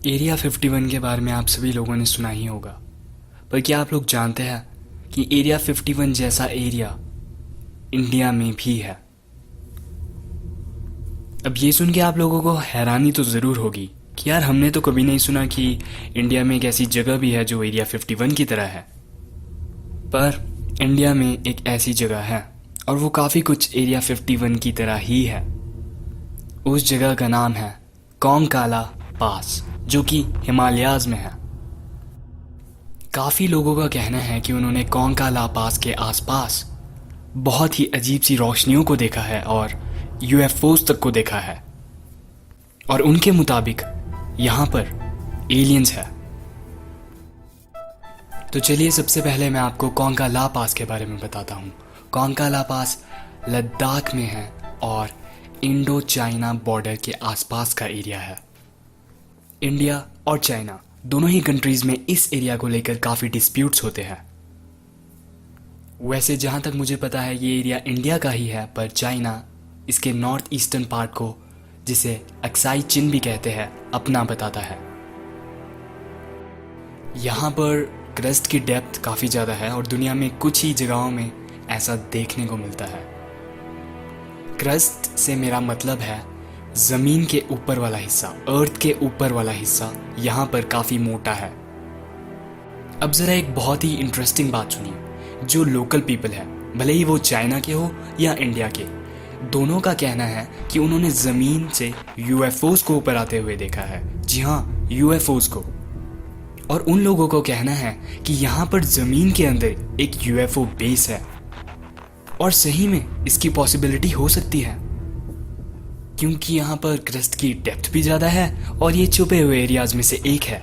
Area 51 के बारे में आप सभी लोगों ने सुना ही होगा, पर क्या आप लोग जानते हैं कि एरिया 51 जैसा एरिया इंडिया में भी है। अब ये सुन के आप लोगों को हैरानी तो ज़रूर होगी कि यार हमने तो कभी नहीं सुना कि इंडिया में एक ऐसी जगह भी है जो एरिया 51 की तरह है। पर इंडिया में एक ऐसी जगह है और वो काफ़ी कुछ एरिया 51 की तरह ही है। उस जगह का नाम है कोंकाला पास, जो कि हिमालयाज में है। काफ़ी लोगों का कहना है कि उन्होंने कोंकाला पास के आसपास बहुत ही अजीब सी रोशनियों को देखा है और यूएफओज तक को देखा है, और उनके मुताबिक यहाँ पर एलियंस है। तो चलिए सबसे पहले मैं आपको कोंकाला पास के बारे में बताता हूँ। कोंकाला पास लद्दाख में है और इंडो चाइना बॉर्डर के आसपास का एरिया है। इंडिया और चाइना दोनों ही कंट्रीज में इस एरिया को लेकर काफ़ी डिस्प्यूट्स होते हैं। वैसे जहाँ तक मुझे पता है ये एरिया इंडिया का ही है, पर चाइना इसके नॉर्थ ईस्टर्न पार्ट को, जिसे अक्साई चिन भी कहते हैं, अपना बताता है। यहाँ पर क्रस्ट की डेप्थ काफ़ी ज़्यादा है और दुनिया में कुछ ही जगहों में ऐसा देखने को मिलता है। क्रस्ट से मेरा मतलब है ज़मीन के ऊपर वाला हिस्सा, अर्थ के ऊपर वाला हिस्सा यहाँ पर काफ़ी मोटा है। अब ज़रा एक बहुत ही इंटरेस्टिंग बात सुनिए। जो लोकल पीपल है, भले ही वो चाइना के हो या इंडिया के, दोनों का कहना है कि उन्होंने ज़मीन से यूएफओज को ऊपर आते हुए देखा है। जी हाँ, यूएफओज को। और उन लोगों को कहना है कि यहाँ पर ज़मीन के अंदर एक यूएफओ बेस है, और सही में इसकी पॉसिबिलिटी हो सकती है क्योंकि यहाँ पर क्रस्ट की डेप्थ भी ज़्यादा है और ये छुपे हुए एरियाज में से एक है।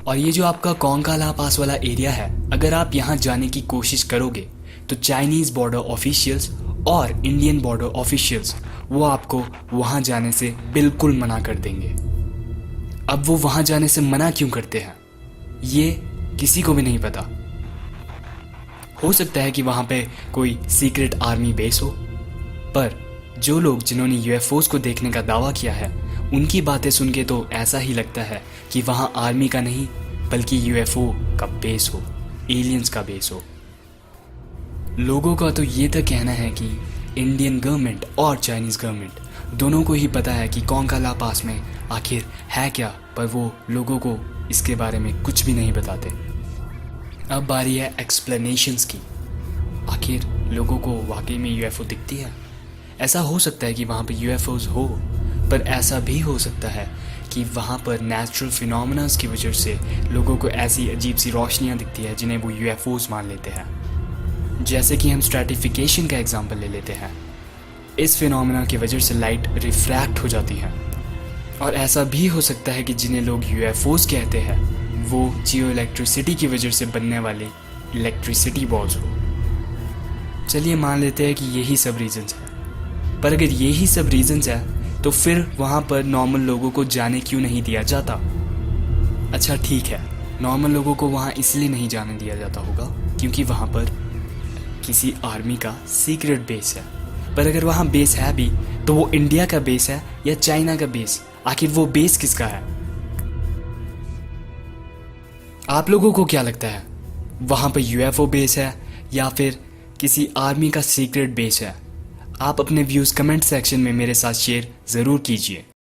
और ये जो आपका कोंकाला पास वाला एरिया है, अगर आप यहाँ जाने की कोशिश करोगे तो चाइनीज़ बॉर्डर ऑफिशियल्स और इंडियन बॉर्डर ऑफिशियल्स वो आपको वहाँ जाने से बिल्कुल मना कर देंगे। अब वो वहाँ जाने से मना क्यों करते हैं ये किसी को भी नहीं पता। हो सकता है कि वहाँ पे कोई सीक्रेट आर्मी बेस हो, पर जो लोग जिन्होंने यूएफओज को देखने का दावा किया है उनकी बातें सुन के तो ऐसा ही लगता है कि वहाँ आर्मी का नहीं बल्कि यूएफओ का बेस हो, एलियंस का बेस हो। लोगों का तो ये तक कहना है कि इंडियन गवर्नमेंट और चाइनीज़ गवर्नमेंट दोनों को ही पता है कि कोंकाला पास में आखिर है क्या, पर वो लोगों को इसके बारे में कुछ भी नहीं बताते। अब बारी है एक्सप्लेनेशंस की। आखिर लोगों को वाकई में यूएफओ दिखती है? ऐसा हो सकता है कि वहाँ पर यूएफओज हो, पर ऐसा भी हो सकता है कि वहाँ पर नेचुरल फिनोमेनास की वजह से लोगों को ऐसी अजीब सी रोशनियाँ दिखती है जिन्हें वो यूएफओज मान लेते हैं। जैसे कि हम स्ट्रैटिफिकेशन का एग्जांपल ले लेते हैं। इस फिनोमेना की वजह से लाइट रिफ्रैक्ट हो जाती है, और ऐसा भी हो सकता है कि जिन्हें लोग यूएफओज कहते हैं वो जियो इलेक्ट्रिसिटी की वजह से बनने वाले इलेक्ट्रिसिटी बॉल्स हो। चलिए मान लेते हैं कि यही सब रीजंस हैं, पर अगर यही सब रीजंस है तो फिर वहाँ पर नॉर्मल लोगों को जाने क्यों नहीं दिया जाता? अच्छा ठीक है, नॉर्मल लोगों को वहाँ इसलिए नहीं जाने दिया जाता होगा क्योंकि वहाँ पर किसी आर्मी का सीक्रेट बेस है। पर अगर वहाँ बेस है भी तो वो इंडिया का बेस है या चाइना का बेस? आखिर वो बेस किसका है? आप लोगों को क्या लगता है, वहाँ पर यूएफओ बेस है या फिर किसी आर्मी का सीक्रेट बेस है? आप अपने व्यूज़ कमेंट सेक्शन में मेरे साथ शेयर ज़रूर कीजिए।